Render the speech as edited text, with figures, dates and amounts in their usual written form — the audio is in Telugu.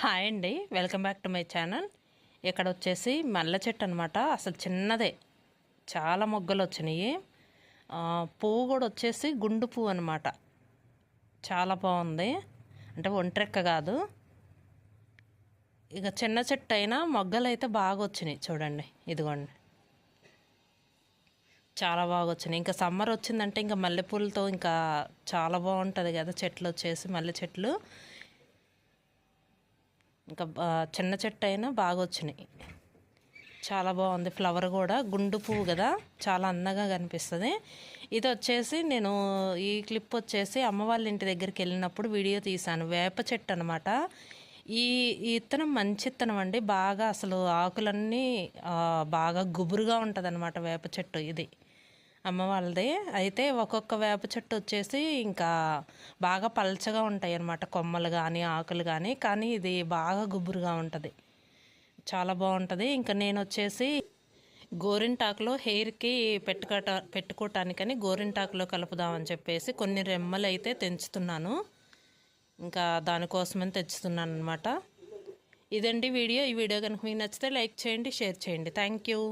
హాయ్ అండి, welcome back to my channel. ఇక్కడ వచ్చేసి మల్లె చెట్టు అనమాట. అసలు చిన్నదే, చాలా మొగ్గలు వచ్చినాయి. పువ్వు కూడా వచ్చేసి గుండు పువ్వు అనమాట. చాలా బాగుంది, అంటే ఒంట్రెక్క కాదు. ఇక చిన్న చెట్టు అయినా మొగ్గలు అయితే బాగా వచ్చినాయి. చూడండి, ఇదిగోండి, చాలా బాగా వచ్చినాయి. ఇంకా సమ్మర్ వచ్చిందంటే ఇంకా మల్లెపూలతో ఇంకా చాలా బాగుంటుంది కదా. చెట్లు వచ్చేసి మల్లె చెట్లు ఇంకా చిన్న చెట్టు అయినా బాగా వచ్చినాయి. చాలా బాగుంది. ఫ్లవర్ కూడా గుండు పువ్వు కదా, చాలా అందంగా కనిపిస్తుంది. ఇది వచ్చేసి నేను ఈ క్లిప్ వచ్చేసి అమ్మ వాళ్ళ ఇంటి దగ్గరికి వెళ్ళినప్పుడు వీడియో తీశాను. వేప చెట్టు అనమాట. ఈ ఇత్తనం మంచి ఇత్తనం అండి. బాగా అసలు ఆకులన్నీ బాగా గుబురుగా ఉంటుంది అనమాట వేప చెట్టు ఇది అమ్మ వాళ్ళది. అయితే ఒక్కొక్క వేప చెట్టు వచ్చేసి ఇంకా బాగా పల్చగా ఉంటాయి అన్నమాట, కొమ్మలు కానీ ఆకులు కానీ. కానీ ఇది బాగా గుబురుగా ఉంటుంది, చాలా బాగుంటుంది. ఇంకా నేను వచ్చేసి గోరింటాకులో హెయిర్కి పెట్టుకోవటానికని గోరింటాకులో కలుపుదామని చెప్పేసి కొన్ని రెమ్మలు అయితే తెంచుతున్నాను. ఇంకా దానికోసమని తెచ్చుతున్నాను అనమాట. ఇదండి వీడియో. ఈ వీడియో కనుక మీకు నచ్చితే లైక్ చేయండి, షేర్ చేయండి. Thank you.